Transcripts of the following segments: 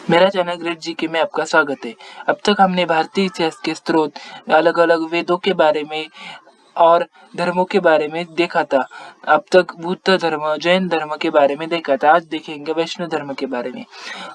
मेरा channel great जी के में आपका स्वागत है। अब तक हमने भारतीय इतिहास के स्रोत, अलग अलग वेदों के बारे में और धर्मों के बारे में देखा था। अब तक बुद्ध धर्म, जैन धर्म के बारे में देखा था। आज देखेंगे वैष्णव धर्म के बारे में।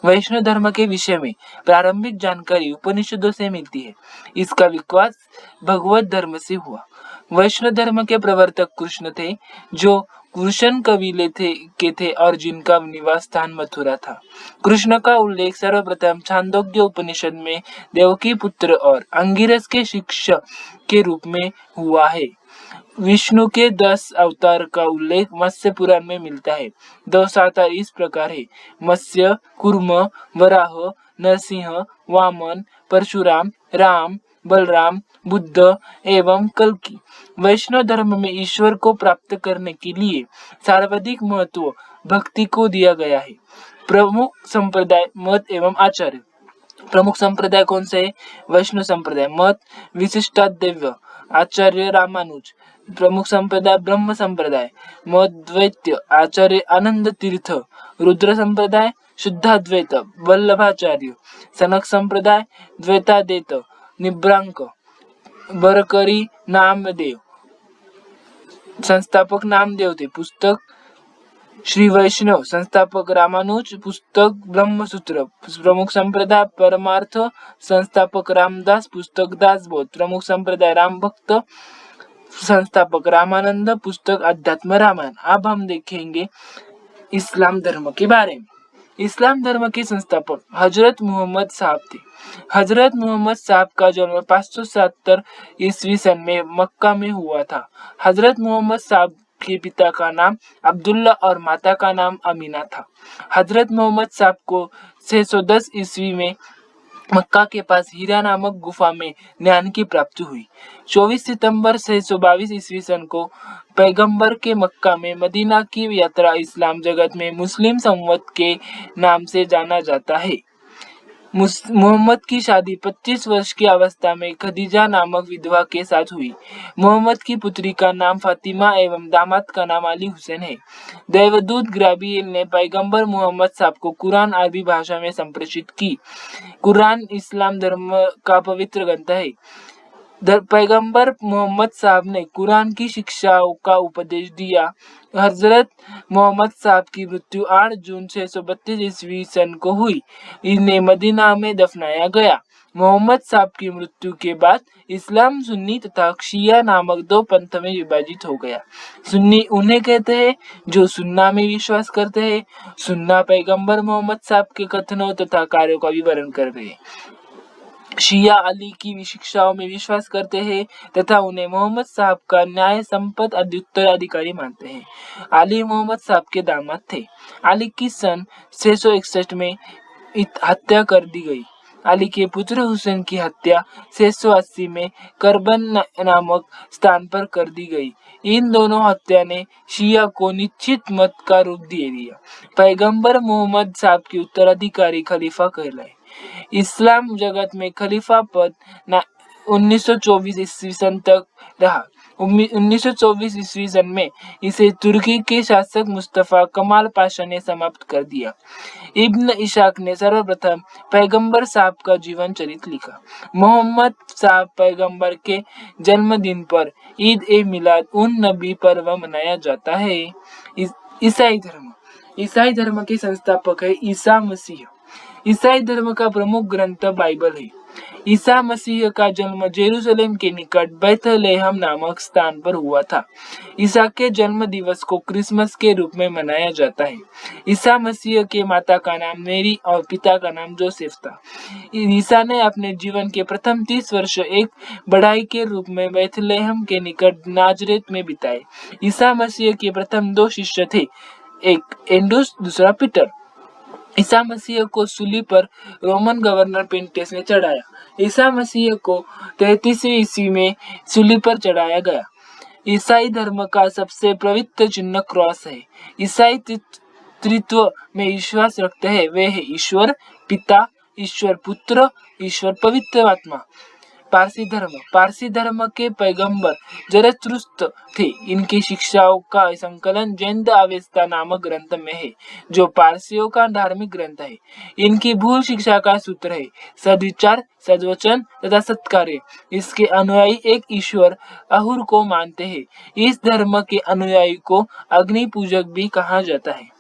वैष्णव धर्म के विषय में प्रारंभिक जानकारी उपनिषदों से मिलती है। इसका विकास भगवत धर्म से हुआ। वैष्णव धर्म के प्रवर्तक कृष्ण थे, जो कृष्ण कबीले थे और जिनका निवास स्थान मथुरा था। कृष्ण का उल्लेख सर्वप्रथम छांदोग्य उपनिषद में देवकी पुत्र और अंगिरस के शिष्य के रूप में हुआ है। विष्णु के 10 अवतार का उल्लेख मत्स्य पुराण में मिलता है। 10 अवतार इस प्रकार है: मत्स्य, कूर्म, वराह, नरसिंह, वामन, परशुराम, राम, बलराम, बुद्ध एवं कल्कि। वैष्णव धर्म में ईश्वर को प्राप्त करने के लिए सर्वाधिक महत्व भक्ति को दिया गया है। प्रमुख संप्रदाय, मत एवं आचार्य। प्रमुख संप्रदाय कौन से है? वैष्णव संप्रदाय। मत विशिष्टाद्वैत, आचार्य रामानुज। प्रमुख संप्रदाय ब्रह्म संप्रदाय, मत द्वैत, आचार्य आनंद तीर्थ। रुद्र संप्रदाय शुद्धाद्वैत, वल्लभाचार्य। सनक संप्रदाय द्वैताद्वैत, निब्रांक। बरकरी नामदेव, संस्थापक नामदेव थे। पुस्तक श्री वैष्णव, संस्थापक रामानुज। पुस्तक ब्रह्मसूत्र। प्रमुख संप्रदाय परमार्थ, संस्थापक रामदास। पुस्तक दासबोध। प्रमुख संप्रदाय राम भक्त, संस्थापक रामानंद। पुस्तक अध्यात्म रामायण। अब हम देखेंगे इस्लाम धर्म के बारे में। इस्लाम धर्म के संस्थापक हजरत मोहम्मद साहब थे। हजरत मोहम्मद साहब का जन्म 570 ईस्वी सन में मक्का में हुआ था। हजरत मोहम्मद साहब के पिता का नाम अब्दुल्ला और माता का नाम अमीना था। हजरत मोहम्मद साहब को 610 ईस्वी में मक्का के पास हीरा नामक गुफा में ज्ञान की प्राप्ति हुई। 24 सितंबर 622 ईस्वी सन को पैगंबर के मक्का में मदीना की यात्रा इस्लाम जगत में मुस्लिम संवत के नाम से जाना जाता है। मोहम्मद की शादी 25 वर्ष की अवस्था में खदीजा नामक विधवा के साथ हुई। मोहम्मद की पुत्री का नाम फातिमा एवं दामाद का नाम अली हुसैन है। देवदूत ग्राबियल ने पैगंबर मोहम्मद साहब को कुरान अरबी भाषा में संप्रेषित की। कुरान इस्लाम धर्म का पवित्र ग्रंथ है। पैगंबर मोहम्मद साहब ने कुरान की शिक्षाओं का उपदेश दिया। हजरत मोहम्मद साहब की मृत्यु 8 जून 632 ईस्वी सन को हुई। इन्हें मदीना में दफनाया गया। मोहम्मद साहब की मृत्यु के बाद इस्लाम सुन्नी तथा शिया नामक 2 पंथ में विभाजित हो गया। सुन्नी उन्हें कहते हैं जो सुन्ना में विश्वास करते हैं। सुन्ना पैगंबर मोहम्मद साहब के कथनों तथा कार्यों का विवरण कर रहे हैं। शिया अली की शिक्षाओं में विश्वास करते हैं तथा उन्हें मोहम्मद साहब का न्याय संपन्न उत्तराधिकारी मानते हैं। अली मोहम्मद साहब के दामाद थे। अली की सन 661 में हत्या कर दी गई। अली के पुत्र हुसैन की हत्या 680 में करबन नामक स्थान पर कर दी गई। इन दोनों हत्या ने शिया को निश्चित मत का रूप दे दिया। पैगंबर मोहम्मद साहब के उत्तराधिकारी खलीफा कहलाए। इस्लाम जगत में खलीफा पद 1924 ईस्वी सन तक रहा। 1924 ईस्वी सन में इसे तुर्की के शासक मुस्तफा कमाल पाशा ने समाप्त कर दिया। इब्न इशाक ने सर्वप्रथम पैगंबर साहब का जीवन चरित्र लिखा। मोहम्मद साहब पैगंबर के जन्मदिन पर ईद ए मिलाद उन नबी पर्व मनाया जाता है। ईसाई धर्म। ईसाई धर्म के संस्थापक है ईसा मसीह। ईसाई धर्म का प्रमुख ग्रंथ बाइबल है। ईसा मसीह का जन्म जेरूसलेम के निकट बैथलेहम नामक स्थान पर हुआ था। ईसा के जन्म दिवस को क्रिसमस के रूप में मनाया जाता है। ईसा मसीह के माता का नाम मेरी और पिता का नाम जोसेफ था। ईसा ने अपने जीवन के प्रथम 30 वर्ष एक बढ़ाई के रूप में बैथलेहम के निकट नाजरेत में बिताए। ईसा मसीह के प्रथम 2 शिष्य थे, एक एंड्रूस, दूसरा पीटर। ईसा मसीह को सूली पर रोमन गवर्नर पिंटस ने चढ़ाया। ईसा मसीह को 33वीं ईस्वी में सूली पर चढ़ाया गया। ईसाई धर्म का सबसे पवित्र चिन्ह क्रॉस है। ईसाई त्रित्व में विश्वास रखते हैं। वे है ईश्वर पिता, ईश्वर पुत्र, ईश्वर पवित्र आत्मा। पारसी धर्म के पैगंबर जरतुस्त्र थे। इनकी शिक्षाओं का संकलन जैन अवेस्ता नामक ग्रंथ में है, जो पारसियों का धार्मिक ग्रंथ है। इनकी भूल शिक्षा का सूत्र है सद्विचार, सद्वचन तथा सत्कार्य। इसके अनुयायी एक ईश्वर अहुर को मानते हैं। इस धर्म के अनुयायी को अग्नि पूजक भी कहा जाता है।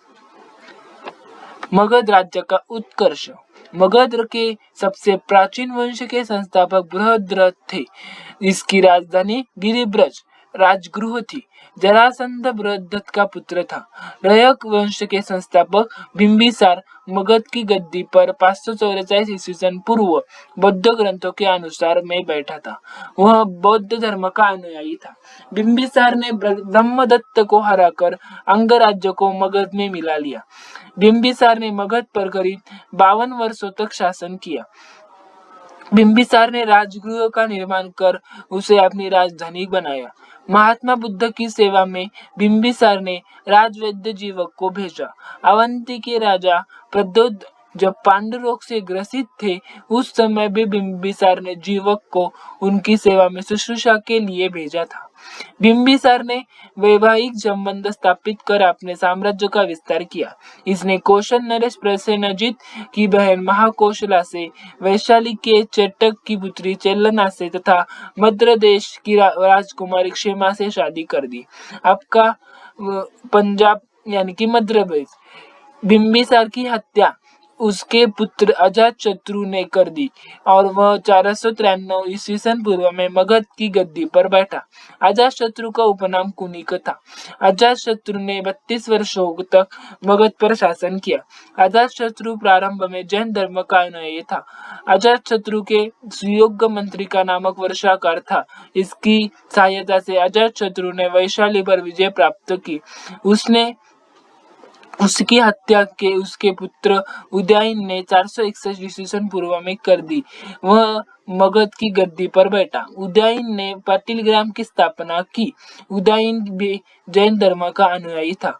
मगध राज्य का उत्कर्ष। मगध के सबसे प्राचीन वंश के संस्थापक बृहद्रथ थे। इसकी राजधानी गिरिब्रज राजगृह थी। जरासंध बृहद्रथ का पुत्र था। रयक वंश के संस्थापक बिंबिसार मगध की गद्दी पर 544 ईस्वी पूर्व बौद्ध ग्रंथों के अनुसार में बैठा था। वह बौद्ध धर्म का अनुयायी था। बिंबिसार ने ब्रह्मदत्त को हराकर अंगराज्य को मगध में मिला लिया। बिंबिसार ने मगध पर करीब 52 वर्षों तक शासन किया। बिंबिसार ने राजगृह का निर्माण कर उसे अपनी राजधानी बनाया। महात्मा बुद्ध की सेवा में बिंबिसार ने राजवैद्य जीवक को भेजा। अवंती के राजा प्रद्योत जब पांडु रोग से ग्रसित थे, उस समय भी बिंबिसार ने जीवक को उनकी सेवा में शुश्रूषा के लिए भेजा था। बिंबिसार ने वैवाहिक संबंध स्थापित कर अपने साम्राज्य का विस्तार किया। इसने कौशल नरेश प्रसेनजित की बहन महाकौशला से, वैशाली के चेटक की पुत्री चेलना से तथा मद्र देश की राजकुमारी क्षेमा से शादी कर दी। आपका पंजाब यानी कि मध्य प्रदेश। बिंबिसार की हत्या उसके पुत्र अजातशत्रु ने कर दी और वह 493 ईस्वी पूर्व में मगध की गद्दी पर बैठा। अजातशत्रु का उपनाम कुनिक था। अजातशत्रु ने 32 वर्षों तक मगध पर शासन किया। अजातशत्रु प्रारंभ में जैन धर्म का अनुयायी था। अजातशत्रु के सुयोग्य मंत्री का नामक वर्षाकार था। इसकी सहायता से अजातशत्रु ने वैशाली पर विजय प्राप्त की। उसकी हत्या के उसके पुत्र उदयन ने 461 ईस्वी पूर्व में कर दी। वह मगध की गद्दी पर बैठा। उदयन ने पाटिलग्राम की स्थापना की। उदयन भी जैन धर्म का अनुयायी था।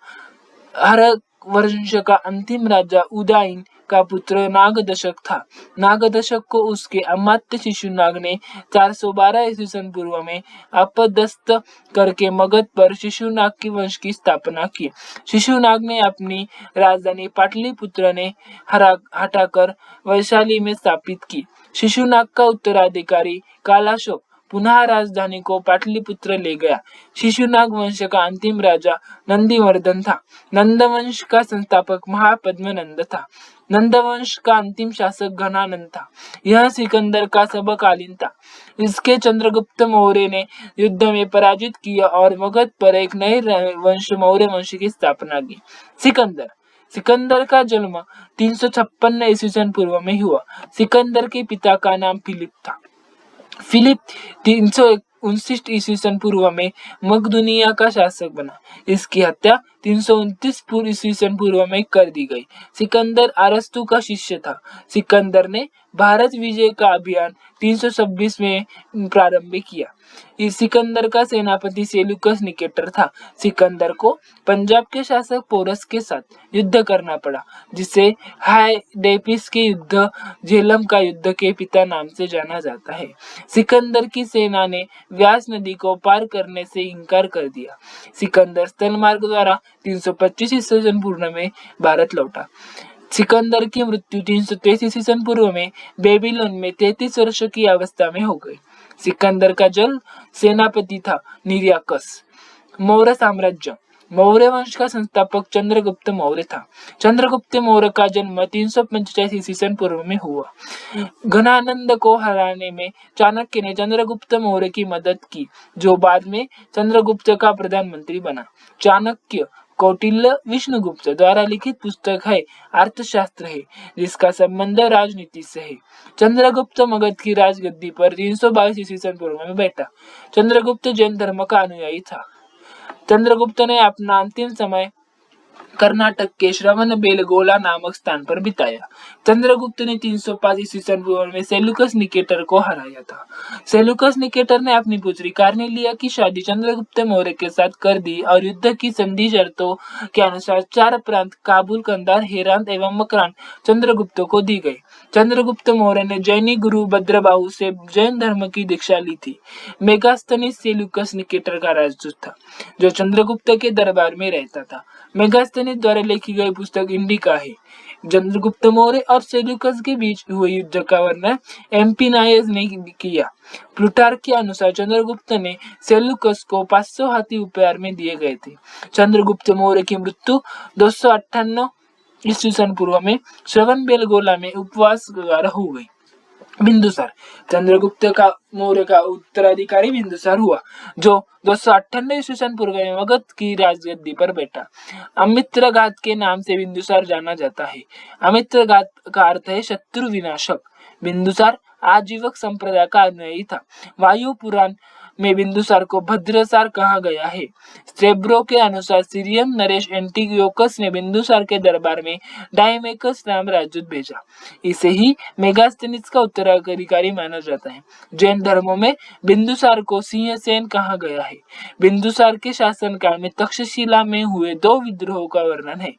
हरक वंश का अंतिम राजा उदयन का पुत्र नागदशक था। नागदशक को उसके अमात्य शिशुनाग ने 412 ईस्वी पूर्व में अपदस्थ करके मगध पर शिशुनाग की वंश की स्थापना की। शिशुनाग ने अपनी राजधानी पाटलिपुत्र ने हटाकर वैशाली में स्थापित की। शिशुनाग का उत्तराधिकारी कालाशोक पुनः राजधानी को पाटलिपुत्र ले गया। शिशुनाग वंश का अंतिम राजा नंदीवर्धन था। नंदवंश का संस्थापक महापद्मनंद था। नंदवंश का अंतिम शासक घनानंद था। यह सिकंदर का समकालीन था। इसके चंद्रगुप्त मौर्य ने युद्ध में पराजित किया और मगध पर एक नए वंश मौर्य वंश की स्थापना की। सिकंदर का जन्म 356 ईस्वी पूर्व में हुआ। सिकंदर के पिता का नाम फिलिप था। फिलिप 359 ईस्वी पूर्व में मकदूनिया का शासक बना। इसकी हत्या 329 ईस्वी पूर्व में कर दी गई। सिकंदर अरस्तु का शिष्य था। सिकंदर ने भारत विजय का अभियान 326 में प्रारंभ किया। इस सिकंदर का सेनापति सेल्यूकस निकेटर था। सिकंदर को पंजाब के शासक पोरस के साथ युद्ध करना पड़ा, जिसे हायडेपिस के युद्ध, झेलम का युद्ध के पिता नाम से जाना जाता है। सिकंदर की सेना ने व्यास नदी को पार करने से इनकार कर दिया। सिकंदर स्थल मार्ग द्वारा 325 ईस्वी पूर्व में भारत लौटा। सिकंदर की मृत्यु 323 ईस्वी पूर्व में बेबीलोन में 33 वर्ष की अवस्था में हो गई। सिकंदर का जन्म सेनापति था निरियाकस। मौर्य साम्राज्य। मौर्य वंश का संस्थापक चंद्रगुप्त मौर्य था। चंद्रगुप्त मौर्य का जन्म 345 ईस्वी पूर्व में हुआ। घनानंद को हराने में चाणक्य ने चंद्रगुप्त मौर्य की मदद की, जो बाद में चंद्रगुप्त का प्रधानमंत्री बना। चाणक्य कौटिल्य विष्णुगुप्त द्वारा लिखित पुस्तक है अर्थशास्त्र है, जिसका संबंध राजनीति से है। चंद्रगुप्त मगध की राजगद्दी पर 322 ईस्वी पूर्व में बैठा। चंद्रगुप्त जैन धर्म का अनुयायी था। चंद्रगुप्त ने अपना अंतिम समय कर्नाटक के श्रवणबेलगोला नामक स्थान पर बिताया। चंद्रगुप्त ने 305 ईस्वी पूर्व में सेल्यूकस निकेटर को हराया था। सेल्यूकस निकेटर ने अपनी पुत्री कार्नेलिया की शादी चंद्रगुप्त मौर्य के साथ कर दी और युद्ध की संधि शर्तों के अनुसार 4 प्रांत काबुल, कंधार, हेरात एवं मकरान चंद्रगुप्त को दी गई। चंद्रगुप्त मौर्य ने जैनी गुरु भद्रबाहु से जैन धर्म की दीक्षा ली थी। मेगास्थनीज सेल्यूकस निकेटर का राजदूत था, जो चंद्रगुप्त के दरबार में रहता था। मेगास्थनीज द्वारा लिखी गई पुस्तक इंडिका है। चंद्रगुप्त मौर्य और सेल्यूकस के बीच हुए युद्ध का वर्णन एम्पिनायस ने किया। प्लूटार्क के अनुसार चंद्रगुप्त ने सेल्यूकस को 500 हाथी उपहार में दिए गए थे। चंद्रगुप्त मौर्य की मृत्यु 258 ईस्वी पूर्व में श्रवणबेलगोला में उपवास द्वारा हो गई। बिंदुसार चंद्रगुप्त का मौर्य का उत्तराधिकारी बिंदुसार हुआ, जो 298 ईस्वी पूर्व में मगध की राजगद्दी पर बैठा। अमित्रघात के नाम से बिंदुसार जाना जाता है। अमित्रघात का अर्थ है शत्रु विनाशक। बिंदुसार आजीवक संप्रदाय का अनुयायी था। वायु पुराण में बिंदुसार को भद्रसार कहा गया है। स्ट्रेब्रो के अनुसार सीरियन नरेश एंटियोकस ने बिंदुसार के दरबार में डायमेकस नाम राजदूत भेजा। इसे ही मेगास्थनीज का उत्तराधिकारी माना जाता है। जैन धर्मों में बिंदुसार को सिंहसेन कहा गया है। बिंदुसार के शासनकाल में तक्षशिला में हुए 2 विद्रोहों का वर्णन है।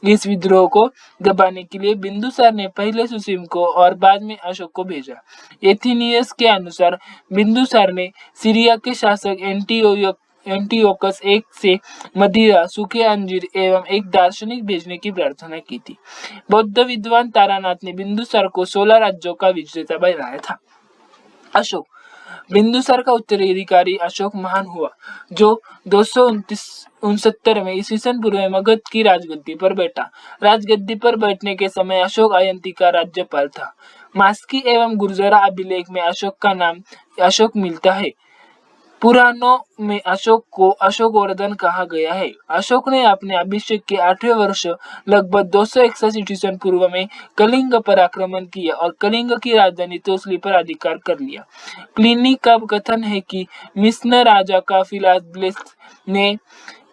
इस विद्रोह को दबाने के लिए बिंदुसार ने पहले सुसीम को और बाद में अशोक को भेजा। एथिनियस के अनुसार बिंदुसार ने सीरिया के शासक एंटियोकस एक से मदिरा, सूखे अंजीर एवं एक दार्शनिक भेजने की प्रार्थना की थी। बौद्ध विद्वान तारानाथ ने बिंदुसार को 16 राज्यों का विजेता बनाया था। अशोक बिंदुसार का उत्तराधिकारी अशोक महान हुआ, जो 269 में ईस्वी पूर्व में मगध की राजगद्दी पर बैठा। राजगद्दी पर बैठने के समय अशोक अयंती का राज्यपाल था। मास्की एवं गुर्जरा अभिलेख में अशोक का नाम अशोक मिलता है। पुराणों में अशोक को अशोकवर्धन कहा गया है। अशोक ने अपने अभिषेक के 8वें वर्ष लगभग 261 ईस्वी पूर्व में कलिंग पर आक्रमण किया और कलिंग की राजधानी तोसली पर अधिकार कर लिया। प्लिनी का कथन है कि मिस्र राजा का फिलाब्लेस ने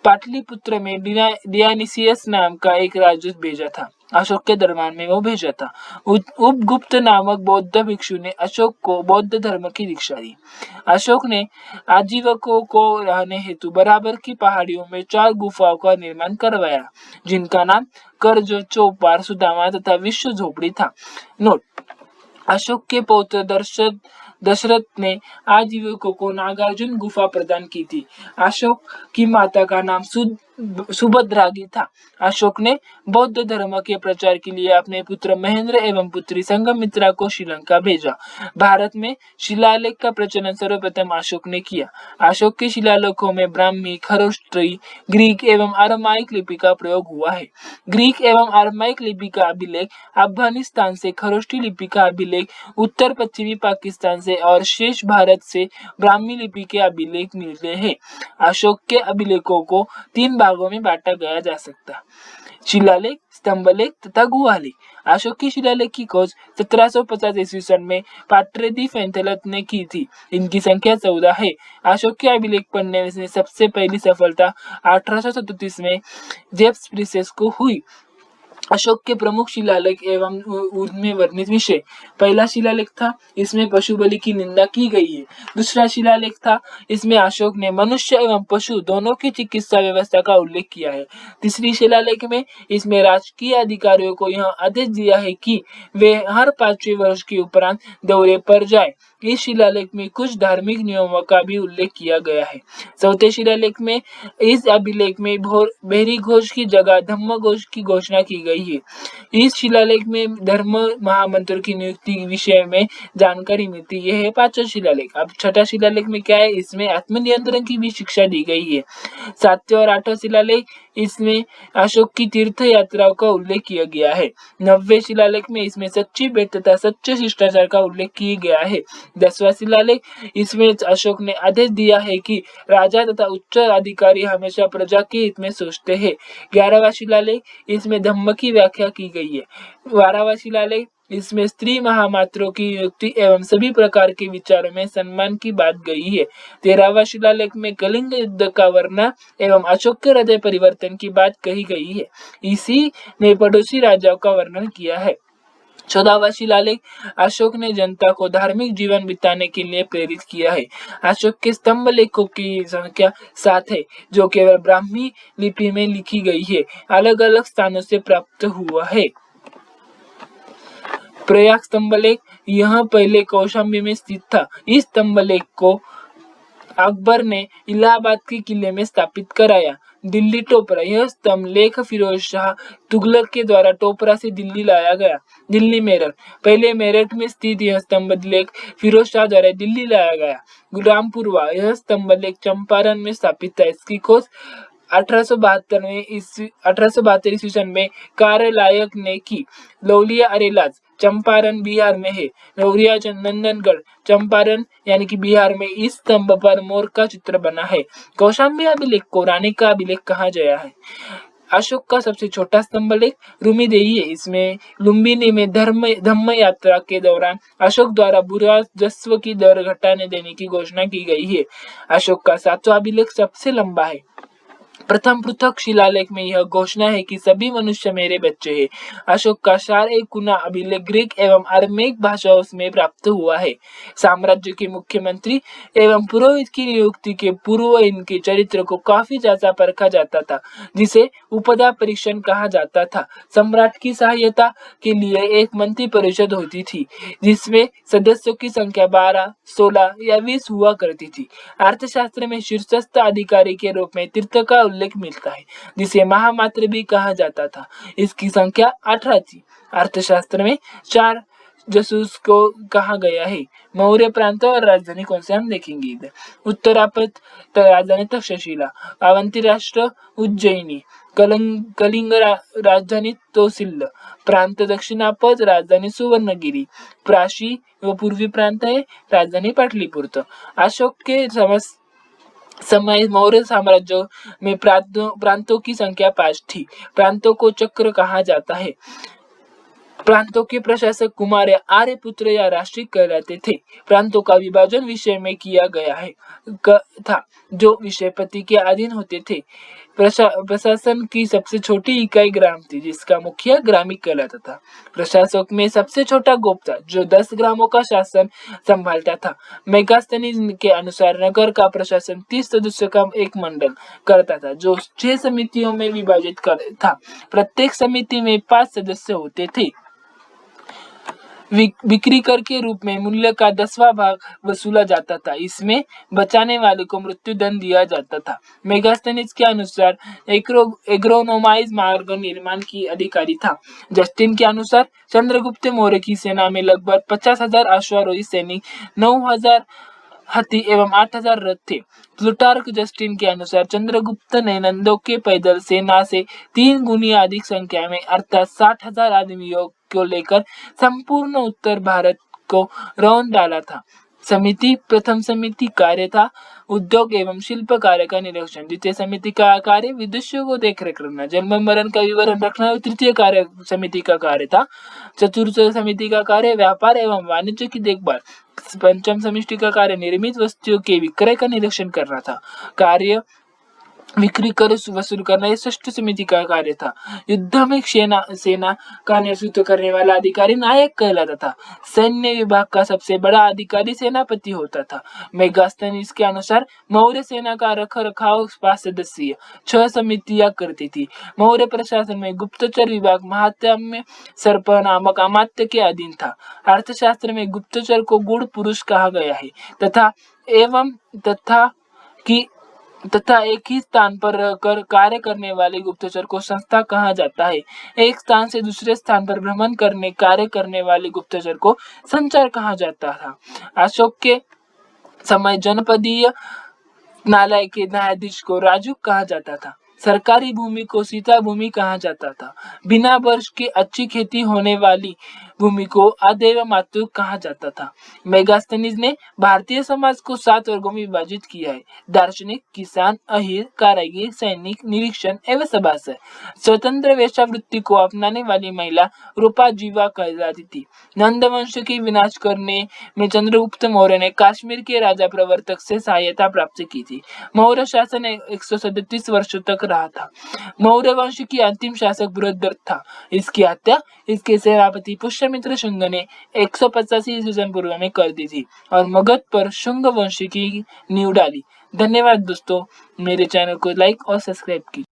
पाटलिपुत्र में डियानिसियस नाम का एक राजदूत भेजा था। अशोक के दरबार में वो भेजा था। उपगुप्त नामक बौद्ध भिक्षु ने अशोक को बौद्ध धर्म की दीक्षा दी। अशोक ने आजीवकों को रहने हेतु बराबर की पहाड़ियों में 4 गुफाओं का निर्माण करवाया, जिनका नाम कर्ज, चौपार, सुदामा तथा विश्व झोपड़ी था। नोट: अशोक के पौत्र दशरथ ने आजीवकों को नागार्जुन गुफा प्रदान की थी। अशोक की माता का नाम सुभद्रागी था। अशोक ने बौद्ध धर्म के प्रचार के लिए अपने पुत्र महेंद्र एवं पुत्री संघमित्रा को श्रीलंका भेजा। भारत में शिलालेख का प्रचलन सर्वप्रथम अशोक ने किया। अशोक के शिलालेखों में ब्राह्मी, खरोष्टी, ग्रीक एवं अरमाइक लिपि का प्रयोग हुआ है। ग्रीक एवं अरमाइक लिपि का अभिलेख अफगानिस्तान से, खरोष्टी लिपि का अभिलेख उत्तर पश्चिमी पाकिस्तान से और शेष भारत से ब्राह्मी लिपि के अभिलेख मिलते हैं। अशोक के अभिलेखों को 3 भागों में बांटा गया जा सकता: शिलालेख, स्तंभलेख तथा गुहालेख। अशोक की शिलालेख की खोज 1750 ईस्वी में पाट्रेदी फैंथेलत ने की थी। इनकी संख्या 14 है। अशोक के अभिलेख पढ़ने में सबसे पहली सफलता 1837 में जेम्स प्रिसेस को हुई। अशोक के प्रमुख शिलालेख एवं उनमें वर्णित विषय: पहला शिलालेख था, इसमें पशु बलि की निंदा की गई है। दूसरा शिलालेख था, इसमें अशोक ने मनुष्य एवं पशु दोनों की चिकित्सा व्यवस्था का उल्लेख किया है। तीसरी शिलालेख में इसमें राजकीय अधिकारियों को यह आदेश दिया है कि वे हर 5वें वर्ष के उपरांत दौरे पर जाएं। इस शिलालेख में कुछ धार्मिक नियमों का भी उल्लेख किया गया है। चौथे शिलालेख में इस अभिलेख में भेरी घोष की जगह धम्म घोष की घोषणा की गई है। इस शिलालेख में धर्म महामंत्र की नियुक्ति विषय में जानकारी मिलती है। यह है 5वां शिलालेख। अब 6ठा शिलालेख में क्या है? इसमें आत्मनियंत्रण की भी शिक्षा दी गई है। 7वां और 8वां शिलालेख, इसमें अशोक की तीर्थ यात्राओं का उल्लेख किया गया है। 9वें शिलालेख में इसमें सच्ची भेंट तथा सच्चे शिष्टाचार का उल्लेख किया गया है। 10वां शिलालेख, इसमें अशोक ने आदेश दिया है कि राजा तथा उच्च अधिकारी हमेशा प्रजा के हित में सोचते हैं। 11वां शिलालेख, इसमें धम्म की व्याख्या की गई है। 12वां शिलालेख, इसमें स्त्री महामात्रों की नियुक्ति एवं सभी प्रकार के विचारों में सम्मान की बात गई है। 13वां शिलालेख में कलिंग युद्ध का वर्णन एवं अशोक के हृदय परिवर्तन की बात कही गई है। इसी ने पड़ोसी राजाओं का वर्णन किया है। 14वां शिलालेख अशोक ने जनता को धार्मिक जीवन बिताने के लिए प्रेरित किया है। अशोक के स्तंभ लेखों की संख्या 7 है, जो केवल ब्राह्मी लिपि में लिखी गई है, अलग अलग स्थानों से प्राप्त हुआ है। प्रयाग स्तंभलेख, यह पहले कौशाम्बी में स्थित था। इस स्तंभलेख को अकबर ने इलाहाबाद के किले में स्थापित कराया। दिल्ली टोपरा, यह स्तंभ लेख फिरोज शाह तुगलक के द्वारा टोपरा से दिल्ली लाया गया। दिल्ली मेरठ, पहले मेरठ में स्थित यह स्तंभ लेख फिरोज शाह द्वारा दिल्ली लाया गया। रामपुरवा, यह स्तंभ लेख चंपारण में स्थापित था। इसकी खोज 1872 ईस्वी सन में कार्यलायक ने की। लौलिया अरेलाज, चंपारण बिहार में है। लौरिया नंदनगढ़, चंपारण यानी कि बिहार में इस स्तंभ पर मोर का चित्र बना है। कौशाम्बी अभिलेख को रानी का अभिलेख कहा गया है। अशोक का सबसे छोटा स्तंभलेख रुमिदेई है। इसमें लुम्बिनी में धम्म यात्रा के दौरान अशोक द्वारा बुराजस्व की दर घटाने देने की घोषणा की गई है। अशोक का 7वां अभिलेख सबसे लंबा है। प्रथम पृथक शिलालेख में यह घोषणा है कि सभी मनुष्य मेरे बच्चे हैं। अशोक का शार-ए-कुना अभिलेख ग्रीक एवं अरमेक भाषाओं में प्राप्त हुआ है। साम्राज्य के मुख्यमंत्री एवं पुरोहित की नियुक्ति के पूर्व इनके चरित्र को काफी जांचा परखा जाता था, जिसे उपदा परीक्षण कहा जाता था। सम्राट की सहायता के लिए एक मंत्री परिषद होती थी, जिसमें सदस्यों की संख्या 12, 16 या 20 हुआ करती थी। अर्थशास्त्र में शीर्षस्थ अधिकारी के रूप में तीर्थ का उल्लेख मिलता है, जिसे महामात्र भी कहा जाता था। इसकी संख्या 18 थी। अर्थशास्त्र में 4 जसूस को कहा गया है। मौर्य प्रांत और राजधानी कौन से हम देखेंगे इधर। उत्तरापथ राजधानी तक्षशिला, अवंती राष्ट्र उज्जैनी, कलिंग राजधानी तोसिल, प्रांत दक्षिणापथ राजधानी सुवर्णगिरी, प्राशी व पूर्वी प्रांत है राजधानी पाटलिपुत्र। अशोक के समय मौर्य साम्राज्य में प्रांतों की संख्या 5 थी। प्रांतों को चक्र कहा जाता है। प्रांतों के प्रशासक कुमार या आर्यपुत्र या राष्ट्रिक कहलाते थे। प्रांतों का विभाजन विषय में किया गया है था, जो विषयपति के अधीन होते थे। प्रशासन की सबसे छोटी इकाई ग्राम थी, जिसका मुखिया ग्रामिक कहलाता था। प्रशासक में सबसे छोटा गोप था, जो 10 ग्रामों का शासन संभालता था। मेगास्थनीज के अनुसार नगर का प्रशासन 30 सदस्यों का एक मंडल करता था, जो 6 समितियों में विभाजित था। प्रत्येक समिति में 5 सदस्य होते थे। बिक्री कर के रूप में मूल्य का 10वां भाग वसूला जाता था। इसमें बचाने वाले को मृत्यु दंड दिया जाता था। मेगास्थनीज के अनुसार एग्रोनोमाइज मार्ग निर्माण की अधिकारी था। जस्टिन के अनुसार चंद्रगुप्त मौर्य की सेना में लगभग 50,000 अश्वारोही सैनिक, 9,000 हाथी एवं 8,000 रथ थे। प्लूटार्क जस्टिन के अनुसार चंद्रगुप्त ने नंदों के पैदल सेना से 3 गुनी अधिक संख्या में अर्थात 60,000 आदमियों को लेकर संपूर्ण उत्तर भारत को रौंद डाला था। प्रथम समिति कार्य था उद्योग एवं शिल्प कार्य का निरीक्षण। द्वितीय समिति का कार्य विदेशियों को देखरेख रखना, जन्म मरण का विवरण रखना। तृतीय कार्य समिति का कार्य था। चतुर्थ समिति का कार्य व्यापार एवं वाणिज्य की देखभाल। पंचम समिति का कार्य निर्मित वस्तुओं के विक्रय का निरीक्षण करना था। कार्य बिक्री कर वसूल करना यह षष्ठ समिति का कार्य था। युद्ध में सेना का नेतृत्व करने वाला अधिकारी नायक कहलाता था। सैन्य विभाग का सबसे बड़ा अधिकारी सेनापति होता था। मेगास्थनीज के अनुसार मौर्य सेना का रख रखाव 5 सदस्यीय 6 समितियां करती थी। मौर्य प्रशासन में गुप्तचर विभाग महात्म्य सर्प नामक अमात्य के अधीन था। अर्थशास्त्र में गुप्तचर को गूढ़ पुरुष कहा गया है तथा एक ही स्थान पर रहकर कार्य करने वाले गुप्तचर को संस्था कहा जाता है। एक स्थान से दूसरे स्थान पर भ्रमण कार्य करने वाले गुप्तचर को संचार कहा जाता था। अशोक के समय जनपदीय न्यायालय के न्यायाधीश को राजूक कहा जाता था। सरकारी भूमि को सीता भूमि कहा जाता था। बिना वर्ष की अच्छी खेती होने वाली भूमि को आदेव मातृ कहा जाता था। मेगास्थनीज ने भारतीय समाज को 7 वर्गों में विभाजित किया है: दार्शनिक, किसान, अहीर, कारागिर, सैनिक, निरीक्षण एवं सभासद। स्वतंत्र वेश्यावृत्ति को अपनाने वाली महिला रूपा जीवा कहलाती थी। नंद वंश की विनाश करने में चंद्रगुप्त मौर्य ने कश्मीर के राजा प्रवर्तक से सहायता प्राप्त की थी। मौर्य शासन 137 वर्ष तक रहा था। मौर्य वंश की अंतिम शासक बृहद्रथ था। इसकी हत्या इसके सेनापति पुष्यमित्र शुंग ने 185 ईस्वी पूर्व में कर दी थी और मगध पर शुंग वंश की नींव डाली। धन्यवाद दोस्तों, मेरे चैनल को लाइक और सब्सक्राइब कीजिए।